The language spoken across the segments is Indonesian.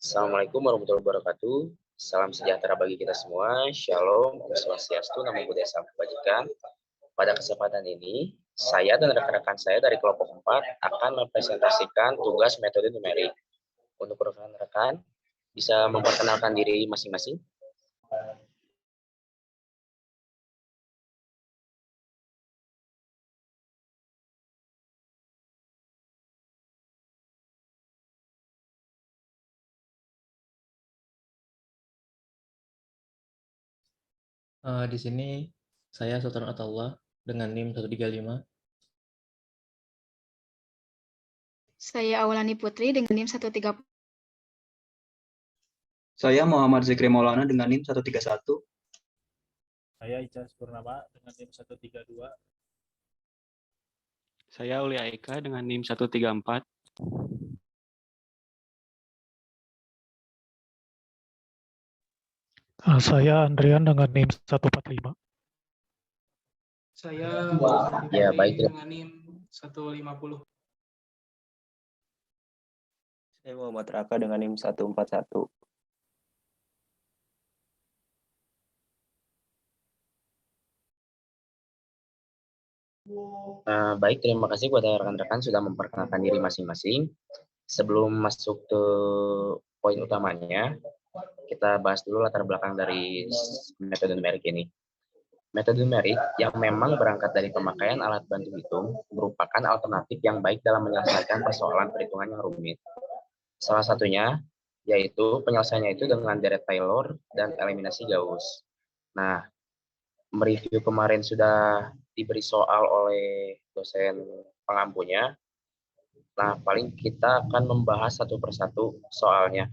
Assalamualaikum warahmatullahi wabarakatuh. Salam sejahtera bagi kita semua. Shalom, Om Swastiastu, Namo Buddhaya, Salam Kebajikan. Pada kesempatan ini, saya dan rekan-rekan saya dari kelompok 4 akan mempresentasikan tugas metode numerik. Untuk rekan-rekan, bisa memperkenalkan diri masing-masing. Di sini saya Sultan Ataulah dengan NIM 135. Saya Aulani Putri dengan NIM 130. Saya Muhammad Zikri Maulana dengan NIM 131. Saya Icas Purnama dengan NIM 132. Saya Uli Aika dengan NIM 134. Saya Andrian dengan NIM 145. Saya Ya, baik. dengan NIM 150. Saya Muhammad Raka dengan NIM 141. Baik, terima kasih kepada rekan-rekan sudah memperkenalkan diri masing-masing. Sebelum masuk ke poin utamanya, kita bahas dulu latar belakang dari metode numerik ini. Metode numerik yang memang berangkat dari pemakaian alat bantu hitung merupakan alternatif yang baik dalam menyelesaikan persoalan perhitungan yang rumit. Salah satunya yaitu penyelesaiannya itu dengan deret Taylor dan eliminasi Gauss. Nah, mereview kemarin sudah diberi soal oleh dosen pengampunya. Nah, paling kita akan membahas satu persatu soalnya.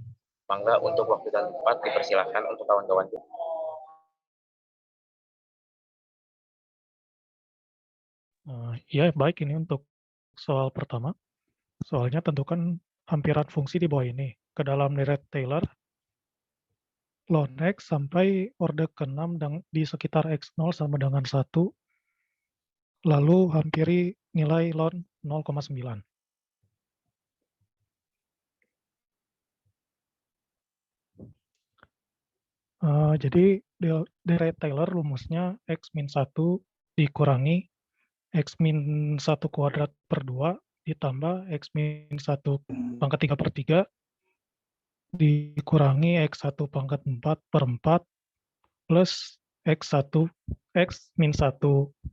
Mangga untuk waktu dan tempat dipersilahkan untuk kawan-kawan. Ya, baik, ini untuk soal pertama. Soalnya tentukan hampiran fungsi di bawah ini. Ke dalam deret Taylor, ln X sampai orde ke-6 di sekitar X0 sama dengan 1, lalu hampiri nilai ln 0,9. Jadi deret Taylor rumusnya X-1 dikurangi X-1 kuadrat per 2 ditambah X-1 pangkat 3 per 3 dikurangi X1 pangkat 4 per 4 plus X1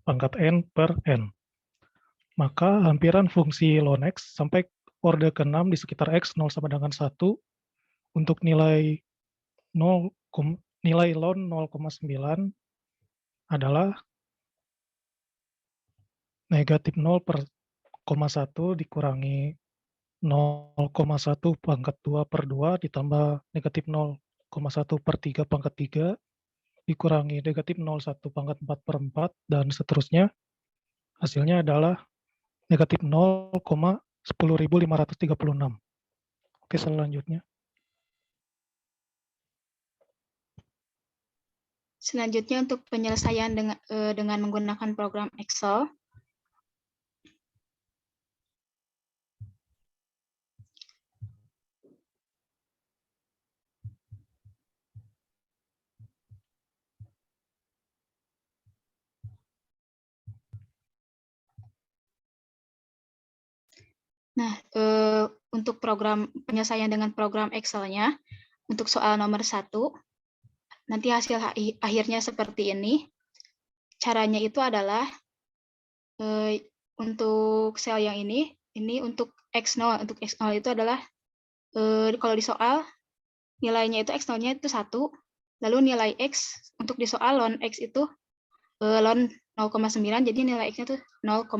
pangkat N per N. Maka hampiran fungsi ln X sampai orde ke-6 di sekitar X0 sama dengan 1 untuk nilai ln 0,9 adalah negatif 0 per 0,1 dikurangi 0,1 pangkat 2 per 2 ditambah negatif 0,1 per 3 pangkat 3 dikurangi negatif 0,1 pangkat 4 per 4 dan seterusnya. Hasilnya adalah negatif 0,10536. Oke, selanjutnya. Selanjutnya untuk penyelesaian dengan menggunakan program Excel. Nah, untuk program penyelesaian dengan program Excel-nya, untuk soal nomor 1, nanti hasil akhirnya seperti ini. Caranya itu adalah untuk sel yang ini untuk X0. Untuk X0 itu adalah, kalau di soal, nilainya itu X0-nya itu 1, lalu nilai X untuk di soal ln X itu ln 0,9, jadi nilai X-nya itu 0,9.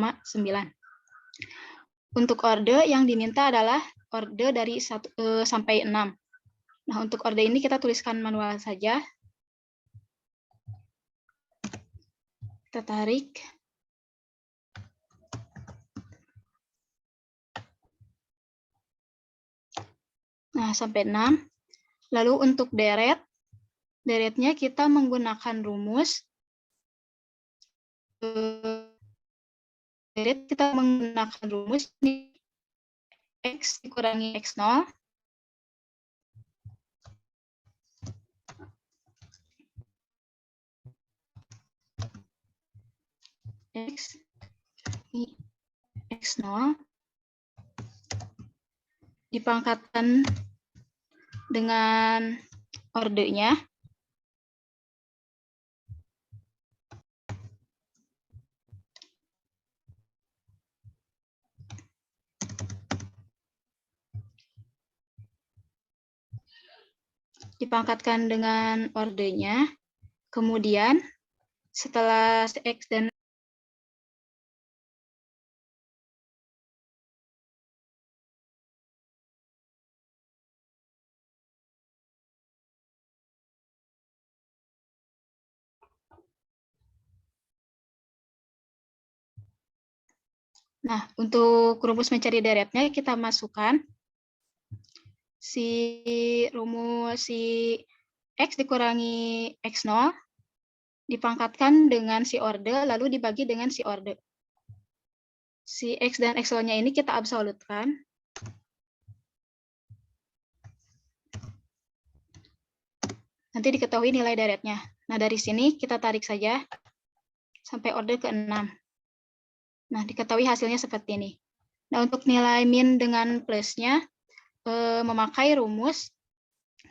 Untuk orde yang diminta adalah orde dari 1 sampai 6. Nah, untuk orde ini kita tuliskan manual saja. Kita tarik. Nah, sampai 6. Lalu untuk deretnya kita menggunakan rumus. Deret kita menggunakan rumus X dikurangi X0 X, ini X0, dipangkatkan dengan ordenya. Dipangkatkan dengan ordenya, kemudian setelah X dan Nah, untuk rumus mencari deretnya kita masukkan rumus X dikurangi X0 dipangkatkan dengan si orde, lalu dibagi dengan si orde. Si X dan X0-nya ini kita absolutkan. Nanti diketahui nilai deretnya. Nah, dari sini kita tarik saja sampai orde ke-6. Nah, diketahui hasilnya seperti ini. Nah, untuk nilai min dengan plusnya, memakai rumus,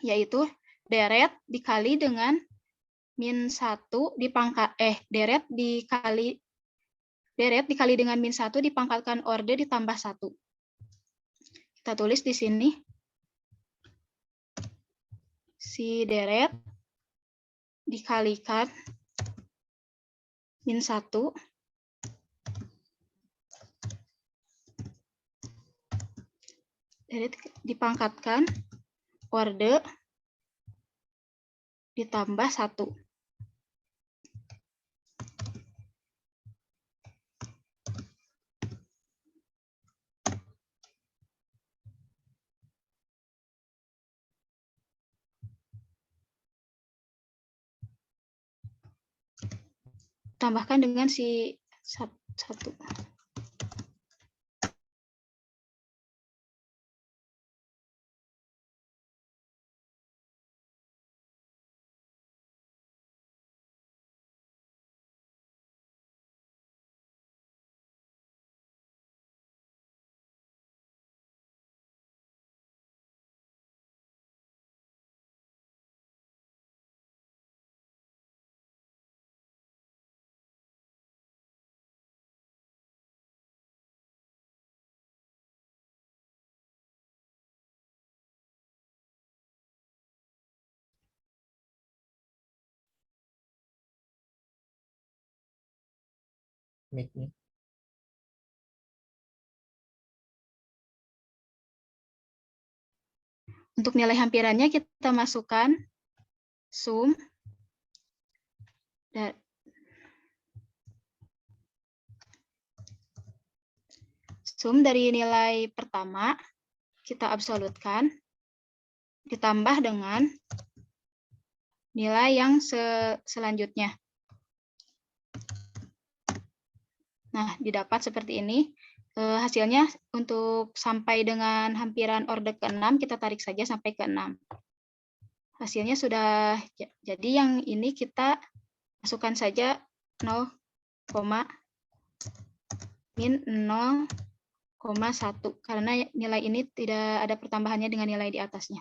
yaitu deret dikali dengan min 1 deret dikali dengan min 1 dipangkatkan orde ditambah 1. Kita tulis di sini. Si deret dikalikan min 1 deret dipangkatkan orde ditambah 1. Tambahkan dengan si 1. Mic-nya. Untuk nilai hampirannya kita masukkan sum dari nilai pertama kita absolutkan ditambah dengan nilai yang selanjutnya. Nah, didapat seperti ini. Hasilnya untuk sampai dengan hampiran orde ke-6, kita tarik saja sampai ke-6. Hasilnya sudah jadi, yang ini kita masukkan saja 0, min 0,1, karena nilai ini tidak ada pertambahannya dengan nilai di atasnya.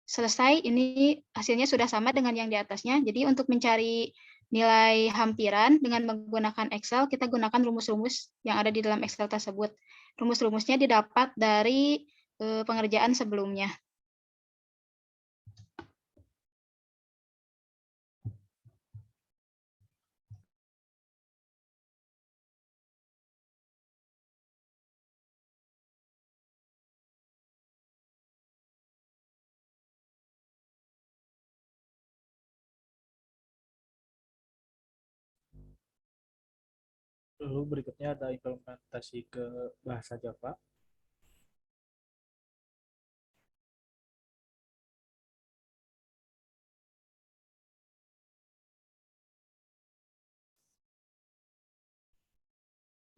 Selesai, ini hasilnya sudah sama dengan yang di atasnya. Jadi untuk mencari nilai hampiran dengan menggunakan Excel, kita gunakan rumus-rumus yang ada di dalam Excel tersebut. Rumus-rumusnya didapat dari pengerjaan sebelumnya. Lalu berikutnya ada implementasi ke bahasa Java.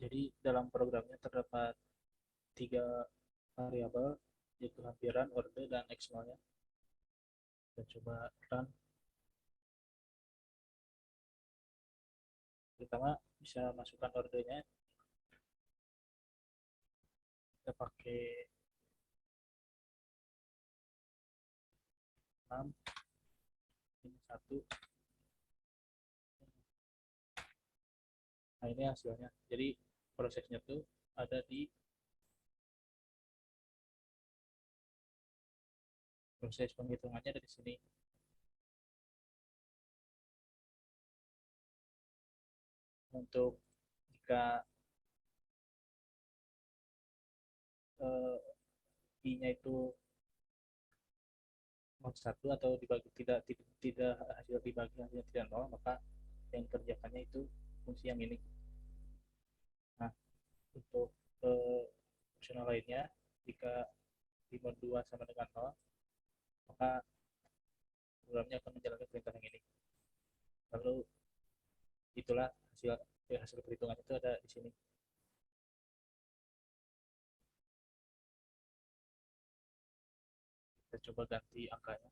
Jadi dalam programnya terdapat 3 variabel, yaitu hampiran, orde, dan X0-nya. Kita coba run. Pertama bisa masukkan ordernya, kita pakai 6 ini 1. Nah, ini hasilnya. Jadi prosesnya tuh ada di proses penghitungannya dari sini. Untuk jika I-nya itu mod 1 atau dibagi tidak hasil dibagi hasilnya tidak 0, maka yang dikerjakannya itu fungsi yang ini. Nah, untuk fungsional lainnya, jika di mod 2 sama dengan 0, maka programnya akan menjalankan perintah yang ini. Lalu itulah hasil perhitungan itu ada di sini. Kita coba ganti angkanya.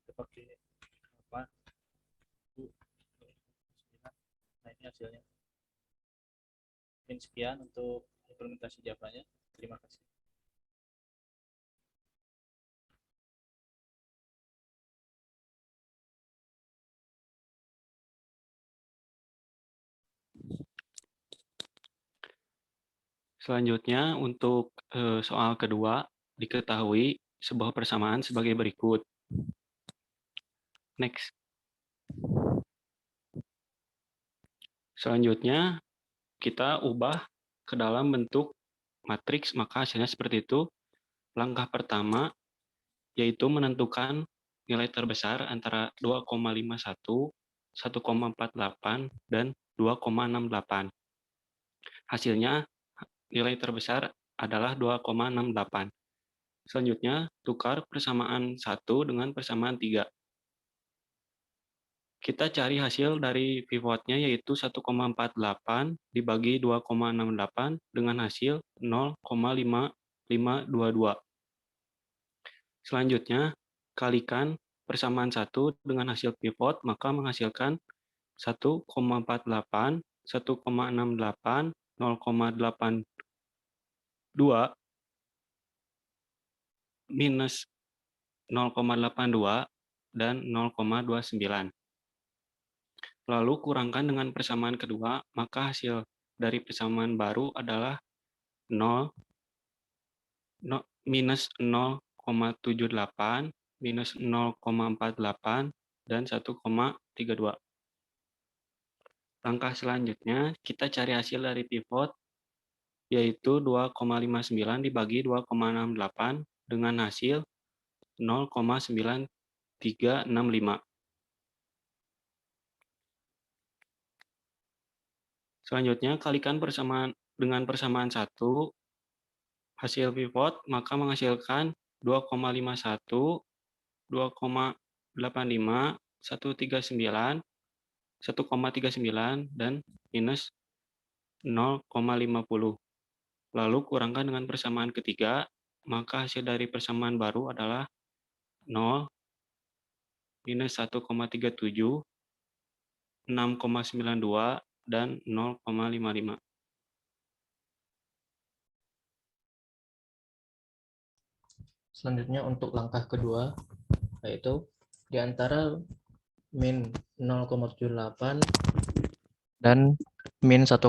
Kita pakai apa? Nah, ini hasilnya. Sekian untuk implementasi Java-nya. Terima kasih. Selanjutnya untuk soal kedua, diketahui sebuah persamaan sebagai berikut. Next. Selanjutnya kita ubah ke dalam bentuk matriks, maka hasilnya seperti itu. Langkah pertama yaitu menentukan nilai terbesar antara 2,51, 1,48, dan 2,68. Hasilnya nilai terbesar adalah 2,68. Selanjutnya, tukar persamaan 1 dengan persamaan 3. Kita cari hasil dari pivotnya yaitu 1,48 dibagi 2,68 dengan hasil 0,5522. Selanjutnya, kalikan persamaan 1 dengan hasil pivot, maka menghasilkan 1,48, 1,68, 0,82, minus 0,82, dan 0,29. Lalu kurangkan dengan persamaan kedua, maka hasil dari persamaan baru adalah 0, minus 0,78, minus 0,48, dan 1,32. Langkah selanjutnya, kita cari hasil dari pivot, yaitu 2,59 dibagi 2,68 dengan hasil 0,9365. Selanjutnya, kalikan persamaan dengan persamaan 1, hasil pivot, maka menghasilkan 2,51, 2,85, 1,39, 1,39, dan minus 0,50. Lalu kurangkan dengan persamaan ketiga, maka hasil dari persamaan baru adalah 0, minus 1,37, 6,92, dan 0,55. Selanjutnya untuk langkah kedua, yaitu di antara min 0,78 dan min 1,37,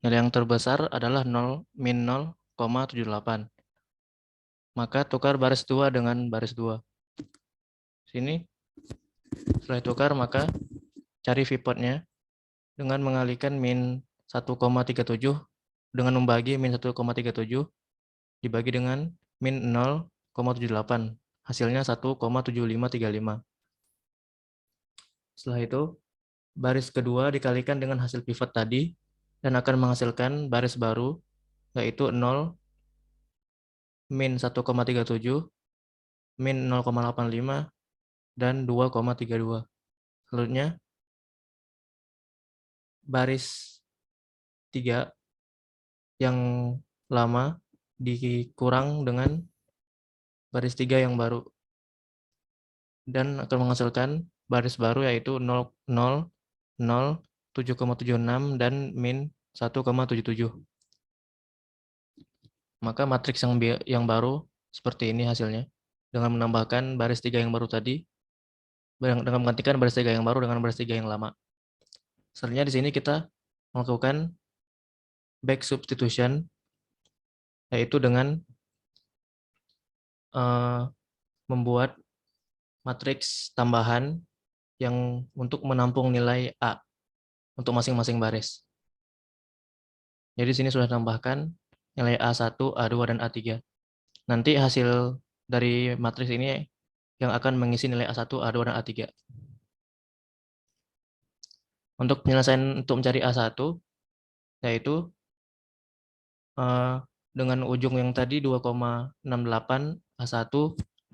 nilai yang terbesar adalah min 0,78. Maka tukar baris 2 dengan baris 2. Sini, setelah tukar maka cari pivotnya dengan mengalihkan min 1,37 dengan membagi min 1,37 dibagi dengan min 0,78. Hasilnya 1,7535. Setelah itu, baris kedua dikalikan dengan hasil pivot tadi dan akan menghasilkan baris baru, yaitu 0, min 1,37, min 0,85, dan 2,32. Selanjutnya, baris 3 yang lama dikurang dengan baris 3 yang baru. Dan akan menghasilkan baris baru yaitu 0, 0, 0, 7,76 dan min 1,77. Maka matriks yang baru seperti ini hasilnya. Dengan menambahkan baris 3 yang baru tadi, dengan menggantikan baris 3 yang baru dengan baris 3 yang lama. Selanjutnya di sini kita melakukan back substitution, yaitu dengan membuat matriks tambahan yang untuk menampung nilai A untuk masing-masing baris. Jadi di sini sudah tambahkan nilai A1, A2, dan A3. Nanti hasil dari matriks ini yang akan mengisi nilai A1, A2, dan A3. Untuk penyelesaian untuk mencari A1, yaitu dengan ujung yang tadi 2,68 A1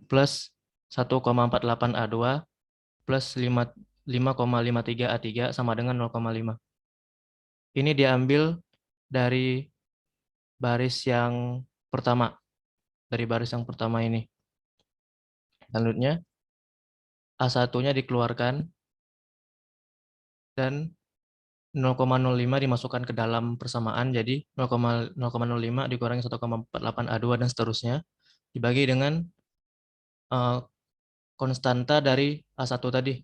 plus 1,48 A2 plus 5,53 A3 sama dengan 0,5. Ini diambil dari baris yang pertama. Dari baris yang pertama ini. Selanjutnya, A1-nya dikeluarkan dan 0,05 dimasukkan ke dalam persamaan, jadi 0,05 dikurangi 1,48 A2 dan seterusnya, dibagi dengan konstanta dari A1 tadi.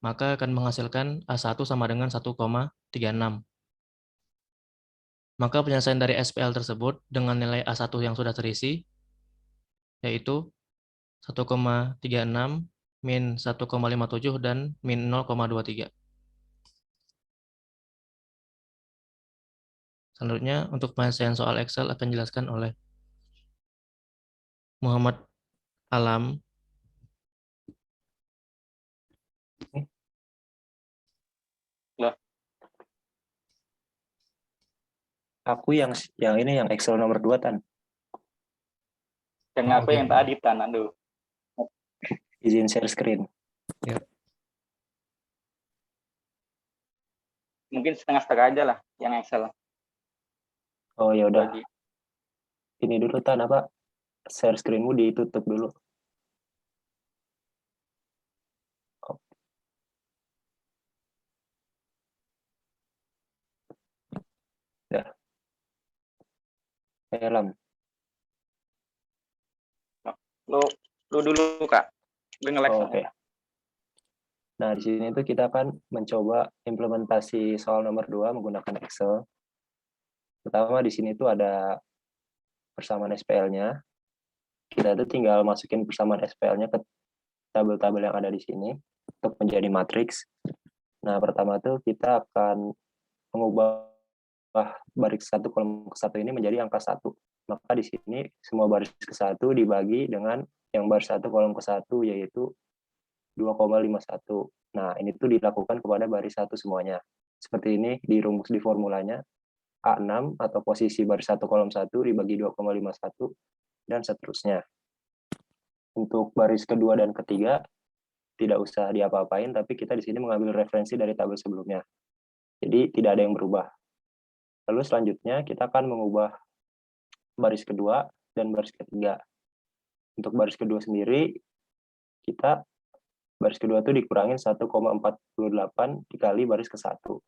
Maka akan menghasilkan A1 sama dengan 1,36. Maka penyelesaian dari SPL tersebut dengan nilai A1 yang sudah terisi, yaitu 1,36 min 1,57 dan min 0,23. Selanjutnya, untuk penyelesaian soal Excel akan dijelaskan oleh Muhammad Alam. Aku yang ini yang Excel nomor 2 Tan. Yang aku yang tadi Tan, aduh. Izin share screen. Ya. Mungkin setengah-setengah aja lah yang Excel. Oh ya udah. Ini dulu Tan, apa? Share screenmu ditutup dulu. Ya. Alam. Lu dulu Kak. Gue nge-lag. Oke. Nah, di sini tuh kita akan mencoba implementasi soal nomor 2 menggunakan Excel. Pertama di sini tuh ada persamaan SPL-nya. Kita tuh tinggal masukin persamaan SPL-nya ke tabel-tabel yang ada di sini untuk menjadi matriks. Nah, pertama tuh kita akan mengubah baris 1 kolom ke 1 ini menjadi angka 1. Maka di sini semua baris ke 1 dibagi dengan yang baris 1 kolom ke 1 yaitu 2,51. Nah, ini tuh dilakukan kepada baris 1 semuanya. Seperti ini dirumus di formulanya. A6 atau posisi baris 1 kolom 1 dibagi 2,51 dan seterusnya. Untuk baris kedua dan ketiga tidak usah diapa-apain, tapi kita di sini mengambil referensi dari tabel sebelumnya. Jadi tidak ada yang berubah. Lalu selanjutnya kita akan mengubah baris kedua dan baris ketiga. Untuk baris kedua sendiri, kita baris kedua itu dikurangin 1,48 dikali baris ke 1.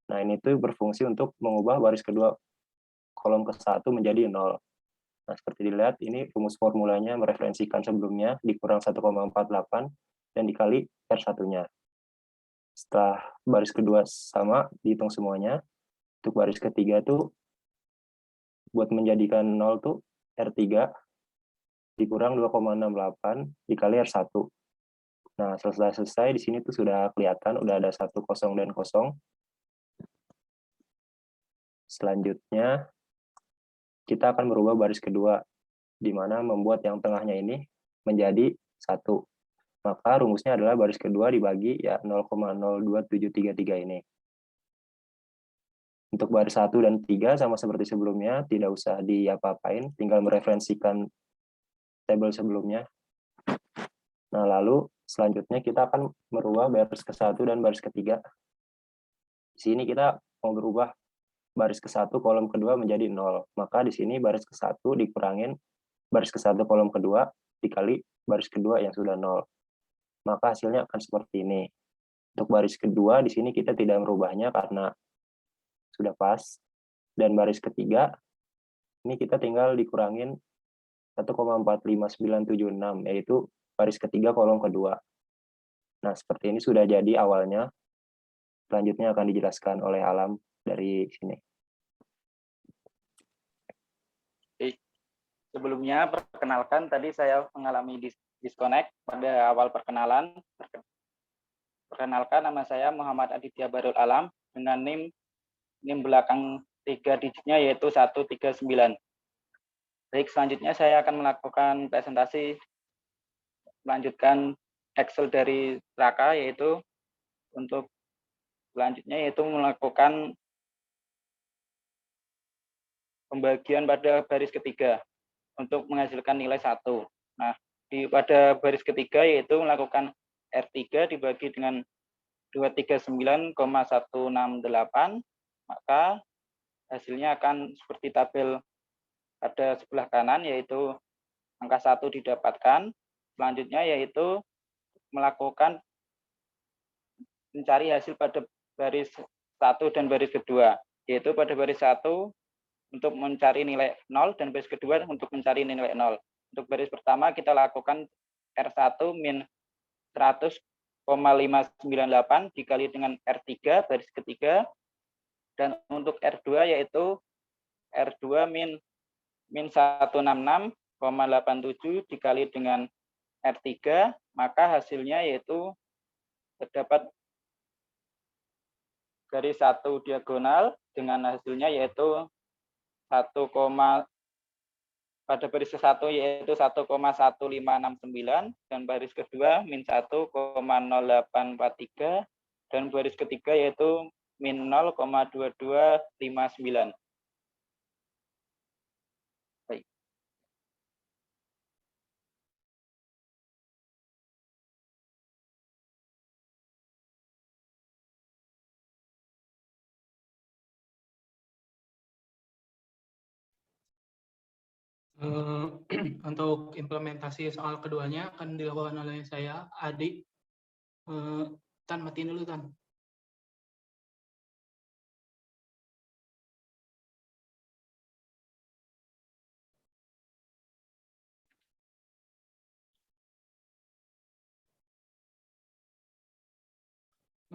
Nah, ini tuh berfungsi untuk mengubah baris kedua kolom ke 1 menjadi 0. Nah, seperti dilihat, ini rumus formulanya mereferensikan sebelumnya dikurang 1,48 dan dikali R1-nya. Setelah baris kedua sama, dihitung semuanya. Untuk baris ketiga tuh buat menjadikan 0 tuh R3 dikurang 2,68 dikali R1. Nah, selesai di sini tuh sudah kelihatan udah ada 1 kosong dan kosong. Selanjutnya kita akan merubah baris kedua di mana membuat yang tengahnya ini menjadi 1. Maka rumusnya adalah baris kedua dibagi ya 0,02733 ini. Untuk baris 1 dan 3 sama seperti sebelumnya, tidak usah diapa-apain, tinggal mereferensikan tabel sebelumnya. Nah, lalu selanjutnya kita akan merubah baris ke-1 dan baris ketiga. Di sini kita mau berubah baris ke-1 kolom kedua menjadi 0. Maka di sini baris ke-1 dikurangin baris ke-1 kolom kedua dikali baris kedua yang sudah 0. Maka hasilnya akan seperti ini. Untuk baris kedua di sini kita tidak merubahnya karena sudah pas. Dan baris ketiga ini kita tinggal dikurangin 1,45976, yaitu baris ketiga kolom kedua. Nah, seperti ini sudah jadi awalnya. Selanjutnya akan dijelaskan oleh Alam dari sini. Sebelumnya, perkenalkan, tadi saya mengalami disconnect pada awal perkenalan. Perkenalkan, nama saya Muhammad Aditya Barul Alam dengan NIM belakang 3 digitnya yaitu 139. Baik, selanjutnya saya akan melakukan presentasi melanjutkan Excel dari Raka, yaitu untuk selanjutnya yaitu melakukan pembagian pada baris ketiga untuk menghasilkan nilai 1. Nah, pada baris ketiga yaitu melakukan R3 dibagi dengan 239,168, maka hasilnya akan seperti tabel pada sebelah kanan, yaitu angka 1 didapatkan. Selanjutnya yaitu melakukan mencari hasil pada baris 1 dan baris kedua, yaitu pada baris 1 untuk mencari nilai 0 dan baris kedua untuk mencari nilai 0. Untuk baris pertama kita lakukan R1 min 100,598 dikali dengan R3 baris ketiga, dan untuk R2 yaitu R2 min 166,87 dikali dengan R3, maka hasilnya yaitu terdapat garis 1 diagonal dengan hasilnya yaitu pada baris ke-1 yaitu 1,1569 dan baris kedua min 1,0843 dan baris ketiga yaitu min 0,2259. Baik. Untuk implementasi soal keduanya akan dilakukan oleh saya, Adi. Tan, matiin dulu, Tan.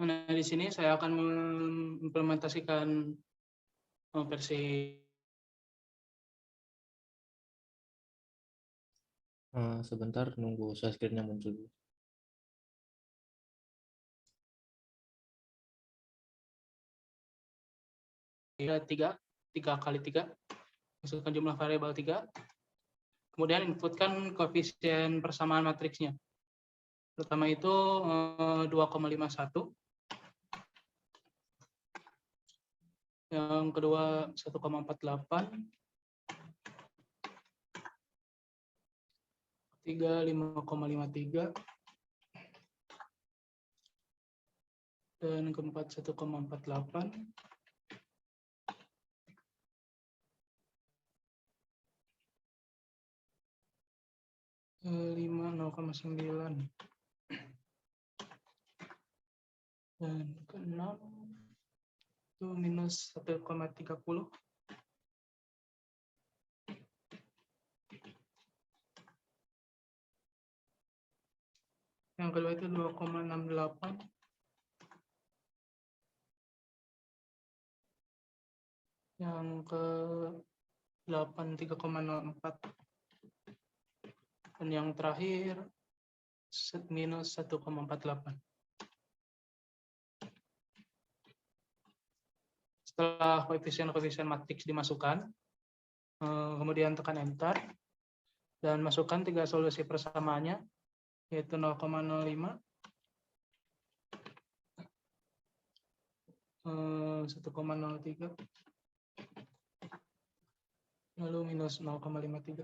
Nah, di sini saya akan mengimplementasikan versi sebentar, nunggu share screen-nya muncul dulu. tiga kali 3, masukkan jumlah variabel 3, kemudian inputkan koefisien persamaan matriksnya. Pertama itu 2,51, yang kedua 1,48, ketiga 5,53, dan keempat 1,48. Kelima 0,9 dan keenam itu minus 1,30. Yang kedua itu 2,68. Yang ke-8 3,04. Dan yang terakhir minus 1,48. Setelah koefisien matriks dimasukkan, kemudian tekan enter dan masukkan 3 solusi persamaannya, yaitu 0,05, 1,03, lalu minus 0,53.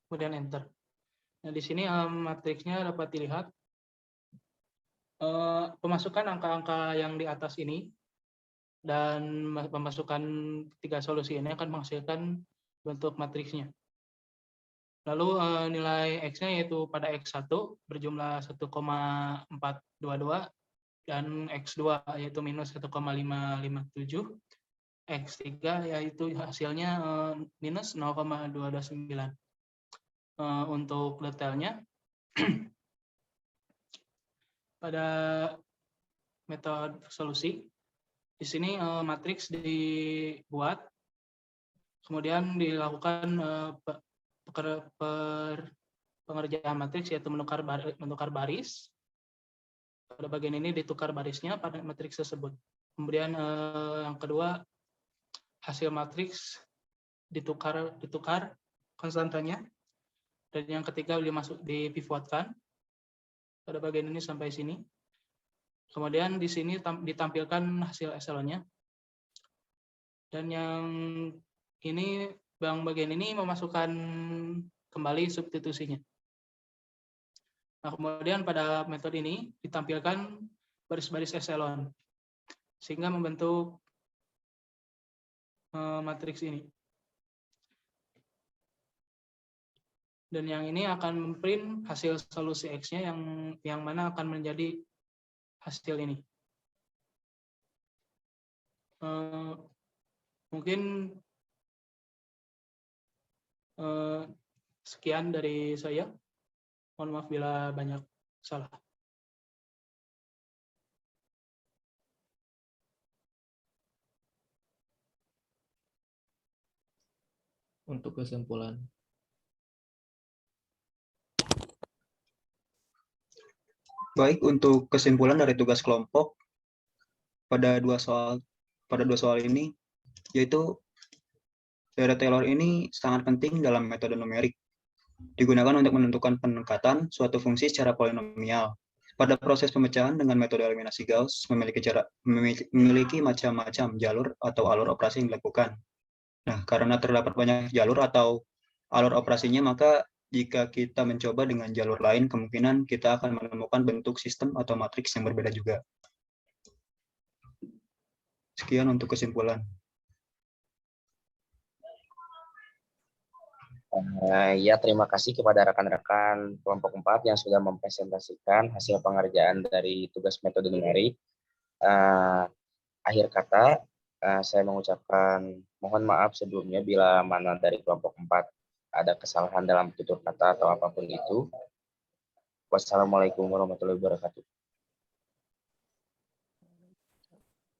Kemudian enter. Nah, di sini matriksnya dapat dilihat. Pemasukan angka-angka yang di atas ini dan memasukkan 3 solusi ini akan menghasilkan bentuk matriksnya. Lalu nilai X-nya yaitu pada X1 berjumlah 1,422 dan X2 yaitu minus 1,557, X3 yaitu hasilnya minus 0,229. Untuk detailnya, pada metode solusi, di sini matriks dibuat, kemudian dilakukan pengerjaan matriks yaitu menukar baris. Pada bagian ini ditukar barisnya pada matriks tersebut. Kemudian yang kedua, hasil matriks ditukar konstantanya. Dan yang ketiga dipivotkan pada bagian ini sampai sini. Kemudian di sini ditampilkan hasil Excel-nya. Dan yang ini bagian ini memasukkan kembali substitusinya. Nah, kemudian pada metode ini ditampilkan baris-baris echelon sehingga membentuk matriks ini. Dan yang ini akan memprint hasil solusi X-nya yang mana akan menjadi hasil ini. Mungkin sekian dari saya. Mohon maaf bila banyak salah. Untuk kesimpulan. Baik, untuk kesimpulan dari tugas kelompok pada dua soal ini, yaitu teori Taylor ini sangat penting dalam metode numerik. Digunakan untuk menentukan peningkatan suatu fungsi secara polinomial. Pada proses pemecahan dengan metode eliminasi Gauss memiliki macam-macam jalur atau alur operasi yang dilakukan. Nah, karena terdapat banyak jalur atau alur operasinya, maka jika kita mencoba dengan jalur lain, kemungkinan kita akan menemukan bentuk sistem atau matriks yang berbeda juga. Sekian untuk kesimpulan. Ya, terima kasih kepada rekan-rekan kelompok 4 yang sudah mempresentasikan hasil pengerjaan dari tugas metode numerik. Akhir kata, saya mengucapkan mohon maaf sebelumnya bila mana dari kelompok 4 ada kesalahan dalam tutur kata atau apapun itu. Wassalamualaikum warahmatullahi wabarakatuh.